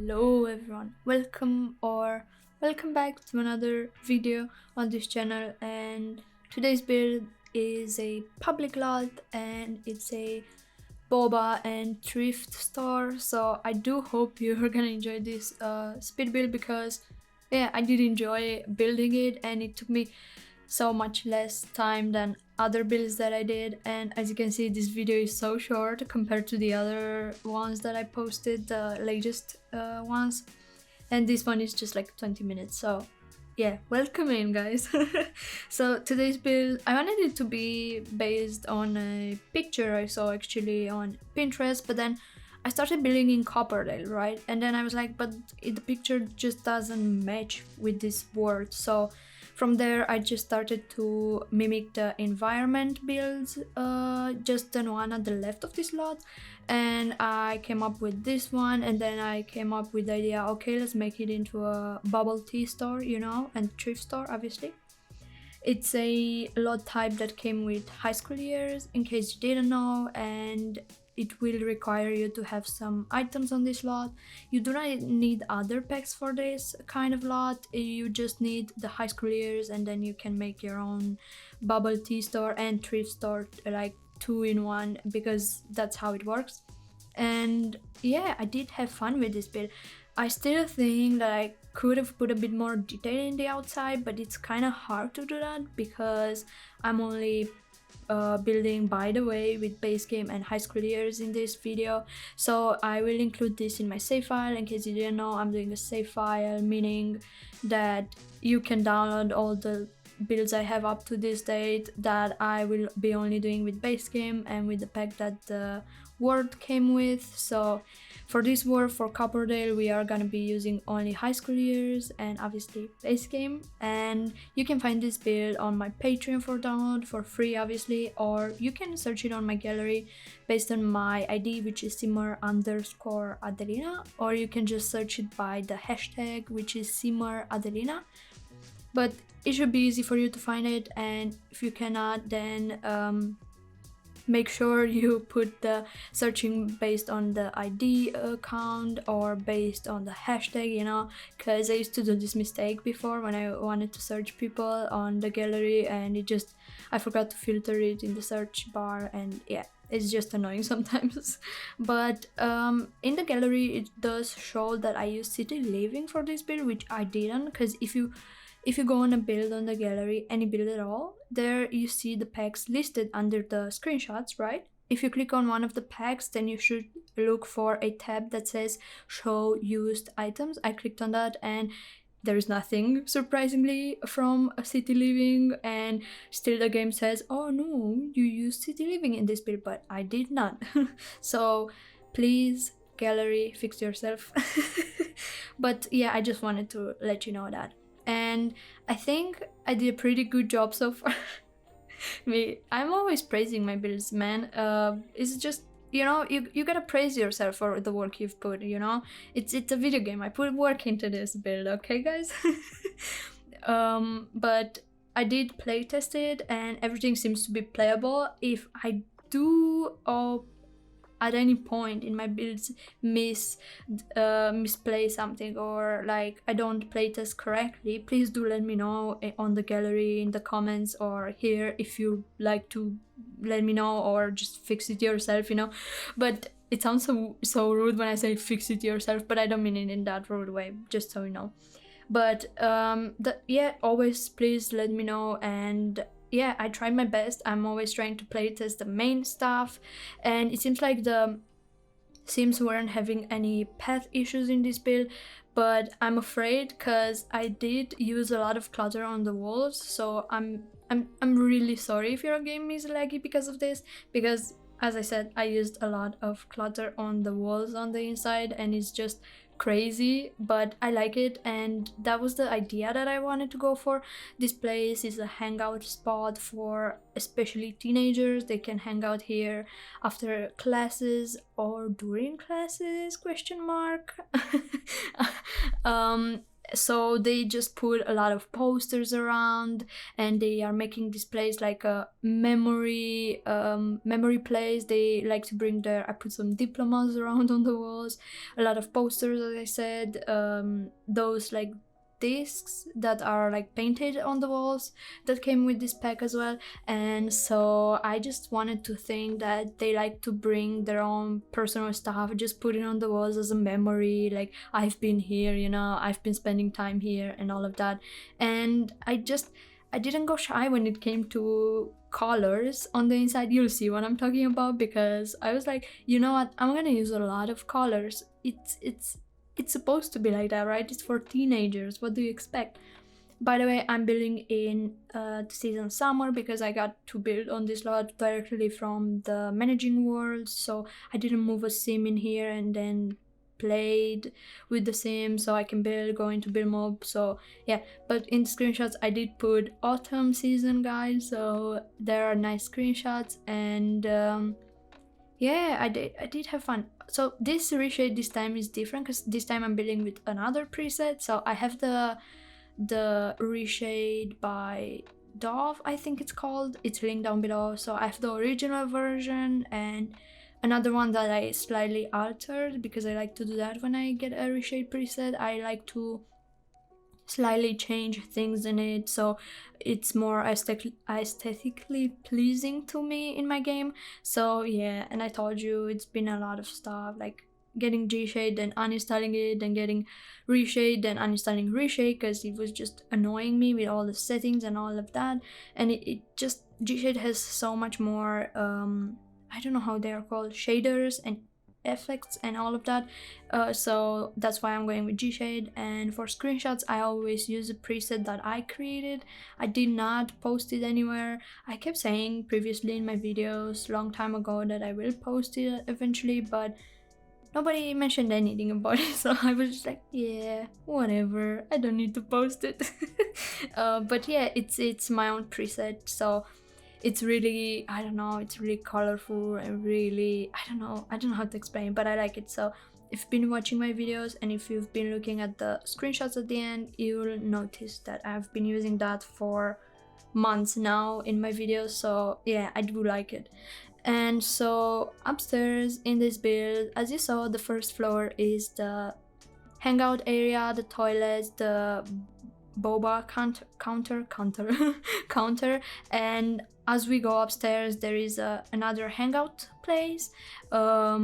Hello everyone, welcome back to another video on this channel, and today's build is a public lot and it's a BOBBA and thrift store. So I do hope you're gonna enjoy this speed build because yeah, I did enjoy building it and it took me so much less time than other builds that I did, and as you can see this video is so short compared to the other ones that I posted, the latest ones, and this one is just like 20 minutes. So yeah, welcome in guys. So today's build, I wanted it to be based on a picture I saw actually on Pinterest, but then I started building in Copperdale, right? And then I was like, but the picture just doesn't match with this world. So from there, I just started to mimic the environment builds, just the one at the left of this lot. And I came up with this one, and then I came up with the idea, okay, let's make it into a bubble tea store, you know, and thrift store, obviously. It's a lot type that came with high school years, in case you didn't know, and it will require you to have some items on this lot. You do not need other packs for this kind of lot, you just need the high school years, and then you can make your own bubble tea store and thrift store, like 2 in 1, because that's how it works. And yeah, I did have fun with this build. I still think that I could have put a bit more detail in the outside, but it's kind of hard to do that because I'm only building by the way with base game and high school years in this video. So I will include this in my save file. In case you didn't know, I'm doing a save file, meaning that you can download all the builds I have up to this date that I will be only doing with base game and with the pack that the world came with. So for this world, for Copperdale, we are gonna be using only high school years and obviously base game. And you can find this build on my Patreon for download for free, obviously, or you can search it on my gallery based on my ID, which is simmer_Adelina, or you can just search it by the hashtag, which is simmer_Adelina. But it should be easy for you to find it, and if you cannot, then make sure you put the searching based on the ID account or based on the hashtag, you know, because I used to do this mistake before when I wanted to search people on the gallery, and I forgot to filter it in the search bar, and yeah, it's just annoying sometimes. But in the gallery it does show that I use city living for this build, which I didn't, because if you go on a build on the gallery, any build at all, there you see the packs listed under the screenshots, right? If you click on one of the packs, then you should look for a tab that says show used items. I clicked on that and there is nothing, surprisingly, from a city living, and still the game says, oh no, you used city living in this build, but I did not. So please, gallery, fix yourself. But yeah, I just wanted to let you know that. And I think I did a pretty good job so far. I'm always praising my builds, man. It's just, you know, you gotta praise yourself for the work you've put, you know? It's a video game. I put work into this build, okay guys? But I did playtest it and everything seems to be playable. If I do at any point in my builds misplay something, or like I don't playtest correctly, please do let me know on the gallery, in the comments, or here if you like to let me know, or just fix it yourself, you know. But it sounds so rude when I say fix it yourself, but I don't mean it in that rude way, just so you know. But yeah, always please let me know. And yeah, I tried my best. I'm always trying to playtest the main stuff, and it seems like the Sims weren't having any path issues in this build, but I'm afraid because I did use a lot of clutter on the walls. So I'm really sorry if your game is laggy because of this, because as I said, I used a lot of clutter on the walls on the inside and it's just crazy, but I like it, and that was the idea that I wanted to go for. This place is a hangout spot for especially teenagers. They can hang out here after classes or during classes, question mark. So they just put a lot of posters around, and they are making this place like a memory place. They like to bring their, I put some diplomas around on the walls, a lot of posters, as I said, those like discs that are like painted on the walls that came with this pack as well. And so I just wanted to think that they like to bring their own personal stuff, just put it on the walls as a memory, like I've been here, you know, I've been spending time here and all of that. And I didn't go shy when it came to colors on the inside. You'll see what I'm talking about, because I was like, you know what, I'm gonna use a lot of colors. It's supposed to be like that, right? It's for teenagers. What do you expect? By the way, I'm building in the season summer because I got to build on this lot directly from the managing world. So I didn't move a sim in here and then played with the sim so I can build, go into build mode. So yeah, but in the screenshots I did put autumn season, guys. So there are nice screenshots, and yeah, I did have fun. So this reshade this time is different because this time I'm building with another preset. So I have the reshade by Dove, I think it's called. It's linked down below. So I have the original version and another one that I slightly altered, because I like to do that when I get a reshade preset. I like to slightly change things in it so it's more aesthetically pleasing to me in my game. So yeah, and I told you it's been a lot of stuff, like getting Gshade, then uninstalling it, then getting Reshade, then uninstalling Reshade because it was just annoying me with all the settings and all of that. And it just, Gshade has so much more I don't know how they are called, shaders and effects and all of that, so that's why I'm going with Gshade. And for screenshots I always use a preset that I created. I did not post it anywhere. I kept saying previously in my videos long time ago that I will post it eventually, but nobody mentioned anything about it, so I was just like, yeah, whatever, I don't need to post it. But yeah, it's my own preset, so it's really, I don't know, it's really colorful and really, I don't know how to explain, but I like it. So if you've been watching my videos and if you've been looking at the screenshots at the end, you'll notice that I've been using that for months now in my videos. So yeah, I do like it. And so upstairs in this build, as you saw, the first floor is the hangout area, the toilets, the BOBBA counter, and as we go upstairs there is another hangout place, a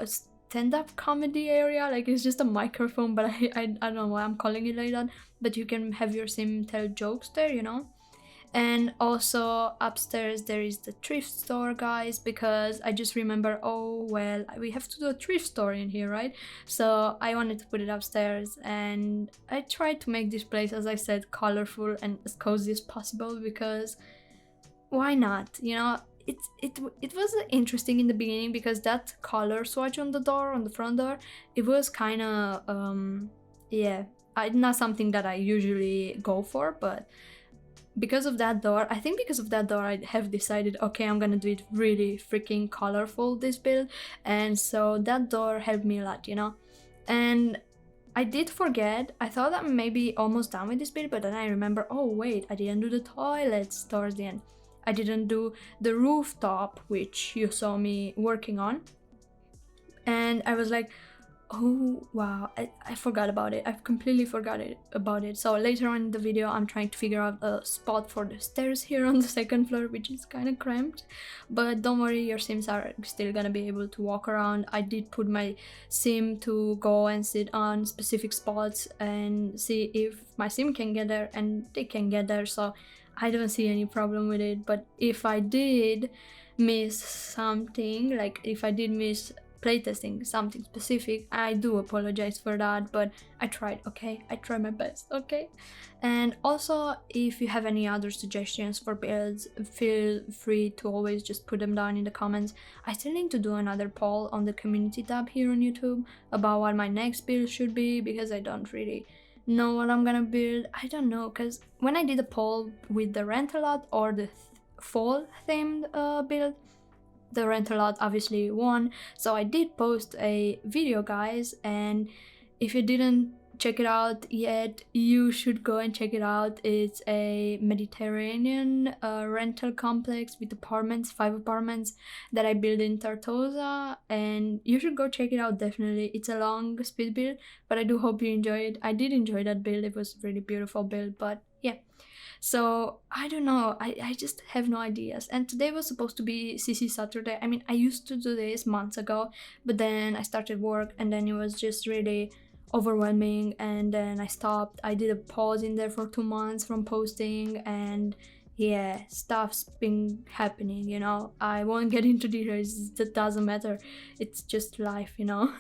stand-up comedy area, like it's just a microphone, but I don't know why I'm calling it like that, but you can have your sim tell jokes there, you know. And also upstairs there is the thrift store, guys, because I just remember, oh well, we have to do a thrift store in here, right? So I wanted to put it upstairs, and I tried to make this place, as I said, colorful and as cozy as possible, because why not, you know? It was interesting in the beginning because that color swatch on the door, on the front door, it was kind of yeah, not something that I usually go for, but because of that door, I have decided, okay, I'm gonna do it really freaking colorful, this build. And so that door helped me a lot, you know. And I did forget, I thought I'm maybe almost done with this build, but then I remember, oh wait, I didn't do the toilets towards the end. I didn't do the rooftop, which you saw me working on. And I was like, oh wow, I forgot about it. I've completely forgot about it. So later on in the video I'm trying to figure out a spot for the stairs here on the second floor, which is kind of cramped, but don't worry, your sims are still gonna be able to walk around. I did put my sim to go and sit on specific spots and see if my sim can get there, and they can get there, so I don't see any problem with it. But if I did miss something, like if I did miss playtesting something specific, I do apologize for that, but I tried, okay? I tried my best, okay? And also, if you have any other suggestions for builds, feel free to always just put them down in the comments. I still need to do another poll on the community tab here on YouTube about what my next build should be, because I don't really know what I'm gonna build. I don't know, because when I did a poll with the rent-a-lot or the fall themed build, the rent-a-lot obviously won. So I did post a video, guys, and if you didn't check it out yet, you should go and check it out. It's a Mediterranean rental complex with apartments, 5 apartments that I built in Tortosa, and you should go check it out definitely. It's a long speed build, but I do hope you enjoy it. I did enjoy that build. It was a really beautiful build, but yeah. So I don't know, I just have no ideas. And today was supposed to be CC Saturday. I mean, I used to do this months ago, but then I started work and then it was just really overwhelming, and then I stopped. I did a pause in there for 2 months from posting, and yeah, stuff's been happening, you know. I won't get into details, that doesn't matter, it's just life, you know.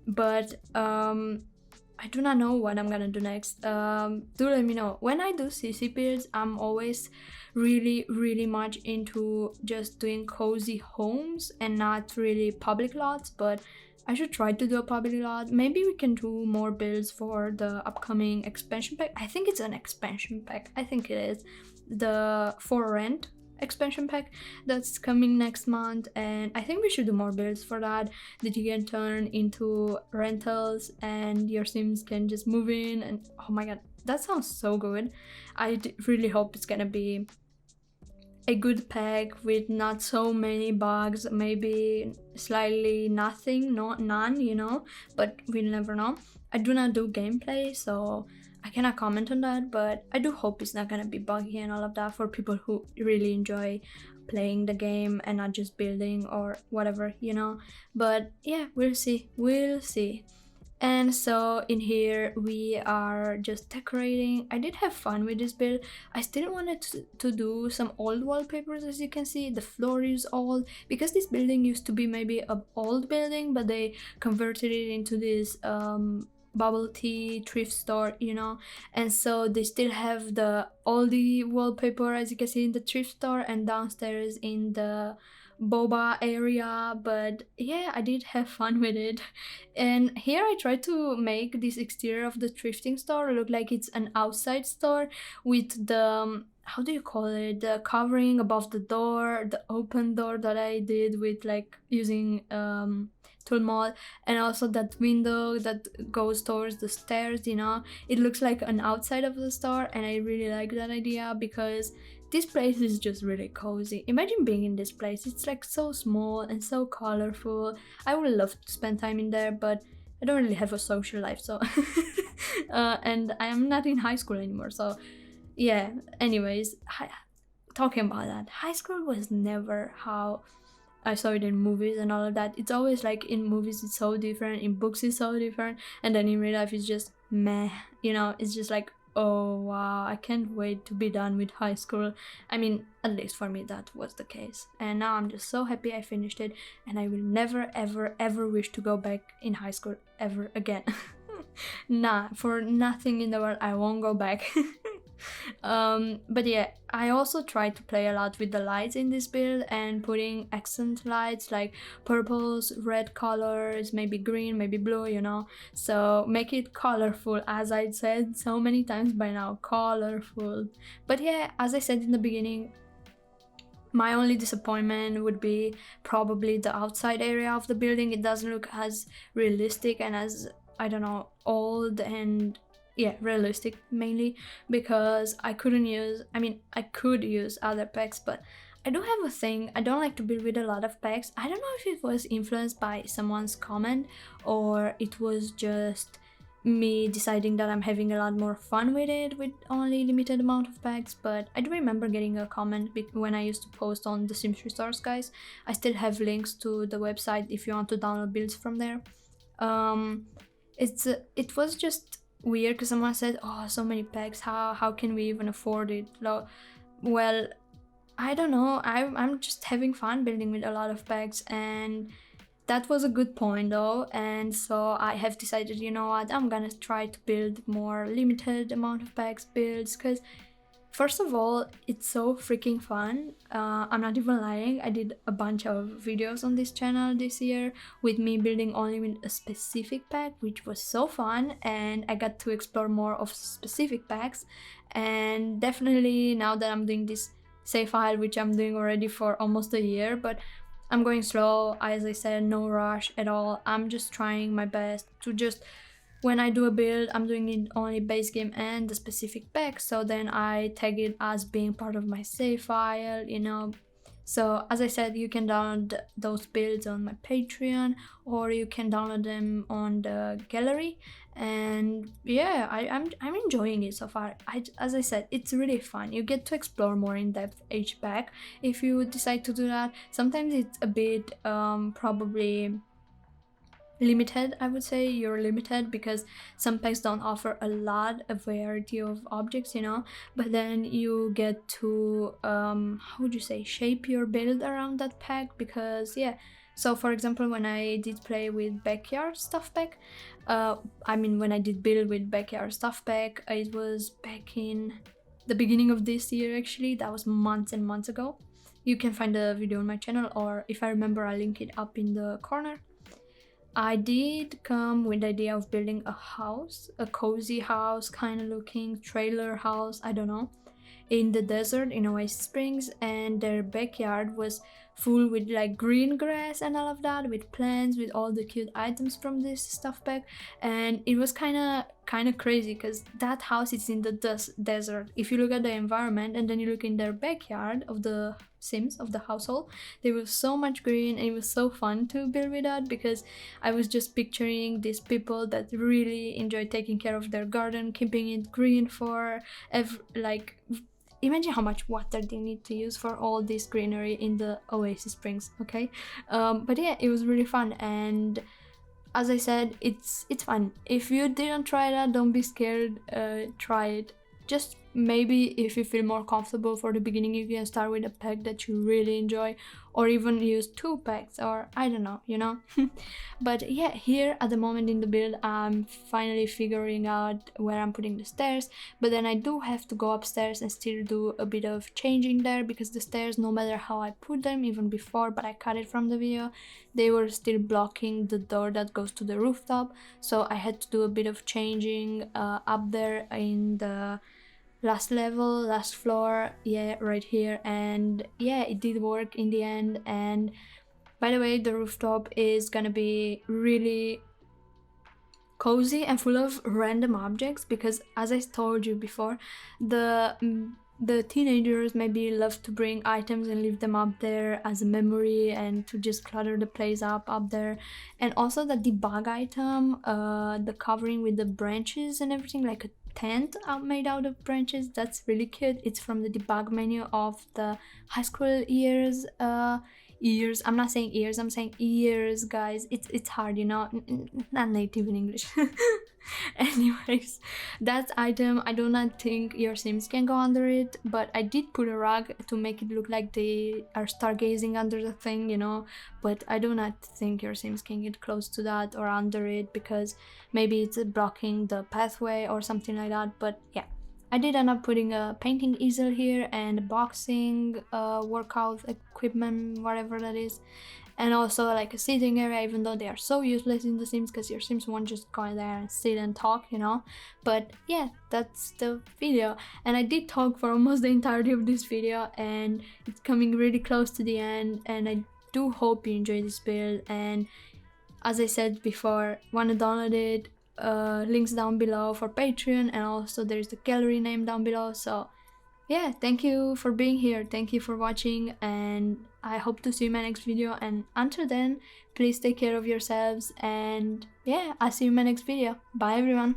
But I do not know what I'm gonna do next. Do let me know. When I do CC builds, I'm always really much into just doing cozy homes and not really public lots, but I should try to do a public lot. Maybe we can do more builds for the upcoming expansion pack. I think it's an expansion pack. I think it is. The for rent expansion pack that's coming next month, and I think we should do more builds for that you can turn into rentals and your sims can just move in. And oh my god, that sounds so good. I really hope it's gonna be a good pack with not so many bugs, maybe slightly nothing, not none, you know, but we'll never know. I do not do gameplay, so I cannot comment on that, but I do hope it's not gonna be buggy and all of that for people who really enjoy playing the game and not just building or whatever, you know. But yeah, we'll see. And so in here we are just decorating. I did have fun with this build. I still wanted to do some old wallpapers. As you can see, the floor is old because this building used to be maybe an old building, but they converted it into this bubble tea thrift store, you know, and so they still have the oldie wallpaper, as you can see, in the thrift store and downstairs in the BOBBA area. But yeah, I did have fun with it. And here I tried to make this exterior of the thrifting store look like it's an outside store with the how do you call it, the covering above the door, the open door that I did with like using tool mod, and also that window that goes towards the stairs, you know. It looks like an outside of the store, and I really like that idea because this place is just really cozy. Imagine being in this place. It's like so small and so colorful. I would love to spend time in there, but I don't really have a social life, so and I am not in high school anymore, so yeah. Anyways, talking about that, high school was never how I saw it in movies and all of that. It's always like in movies it's so different, in books it's so different, and then in real life it's just meh, you know. It's just like, oh wow, I can't wait to be done with high school. I mean, at least for me that was the case, and now I'm just so happy I finished it, and I will never ever wish to go back in high school ever again. Nah, for nothing in the world I won't go back. But yeah, I also tried to play a lot with the lights in this build and putting accent lights like purples, red colors, maybe green, maybe blue, you know, so make it colorful, as I said so many times by now, colorful. But yeah, as I said in the beginning, my only disappointment would be probably the outside area of the building. It doesn't look as realistic and as, I don't know, old and yeah, realistic, mainly because I couldn't use, I mean, I could use other packs, but I do have a thing, I don't like to build with a lot of packs. I don't know if it was influenced by someone's comment or it was just me deciding that I'm having a lot more fun with it with only limited amount of packs, but I do remember getting a comment when I used to post on the Sims Resource, guys. I still have links to the website if you want to download builds from there. It was just weird because someone said, oh, so many packs, how can we even afford it? Well, I don't know, I'm just having fun building with a lot of packs, and that was a good point though. And so I have decided, you know what, I'm gonna try to build more limited amount of packs builds, because first of all, it's so freaking fun. I'm not even lying, I did a bunch of videos on this channel this year with me building only with a specific pack, which was so fun, and I got to explore more of specific packs. And definitely now that I'm doing this save file, which I'm doing already for almost a year, but I'm going slow, as I said, no rush at all. I'm just trying my best to just when I do a build, I'm doing it only base game and the specific pack, so then I tag it as being part of my save file, you know. So as I said, you can download those builds on my Patreon, or you can download them on the gallery. And yeah, I'm enjoying it so far. As I said, it's really fun. You get to explore more in depth each pack if you decide to do that. Sometimes it's a bit probably limited. I would say you're limited because some packs don't offer a lot of variety of objects, you know, but then you get to how would you say, shape your build around that pack. Because yeah, so for example, when I did play with backyard stuff pack, when I did build with backyard stuff pack, it was back in the beginning of this year. Actually, that was months and months ago. You can find the video on my channel, or if I remember, I'll link it up in the corner. I did come with the idea of building a house, a cozy house kind of looking, trailer house, I don't know, in the desert in Oasis Springs, and their backyard was full with like green grass and all of that, with plants, with all the cute items from this stuff pack. And it was kind of crazy because that house is in the desert. If you look at the environment and then you look in their backyard of the Sims, of the household, there was so much green, and it was so fun to build with that, because I was just picturing these people that really enjoy taking care of their garden, keeping it green for imagine how much water they need to use for all this greenery in the Oasis Springs, okay? But yeah, it was really fun, and as I said, it's fun. If you didn't try that, don't be scared, try it. Just maybe if you feel more comfortable for the beginning, you can start with a pack that you really enjoy, or even use 2 packs, or I don't know, you know. But yeah, here at the moment in the build, I'm finally figuring out where I'm putting the stairs, but then I do have to go upstairs and still do a bit of changing there, because the stairs, no matter how I put them, even before, but I cut it from the video, they were still blocking the door that goes to the rooftop, so I had to do a bit of changing up there in the last level, last floor, yeah, right here. And yeah, it did work in the end. And by the way, the rooftop is gonna be really cozy and full of random objects, because as I told you before, the teenagers maybe love to bring items and leave them up there as a memory, and to just clutter the place up there. And also the debug item, the covering with the branches and everything, like a tent made out of branches, that's really cute. It's from the debug menu of the high school years. I'm not saying ears, I'm saying ears, guys. It's hard, you know, not native in English. Anyways, that item, I do not think your Sims can go under it, but I did put a rug to make it look like they are stargazing under the thing, you know, but I do not think your Sims can get close to that or under it, because maybe it's blocking the pathway or something like that. But yeah, I did end up putting a painting easel here and boxing, workout equipment, whatever that is, and also like a sitting area, even though they are so useless in the Sims, because your Sims won't just go there and sit and talk, you know. But yeah, that's the video, and I did talk for almost the entirety of this video, and it's coming really close to the end, and I do hope you enjoy this build. And as I said before, want to download it, links down below for Patreon, and also there's the gallery name down below. So yeah, thank you for being here, thank you for watching, and I hope to see you in my next video. And until then, please take care of yourselves, and yeah, I'll see you in my next video. Bye everyone.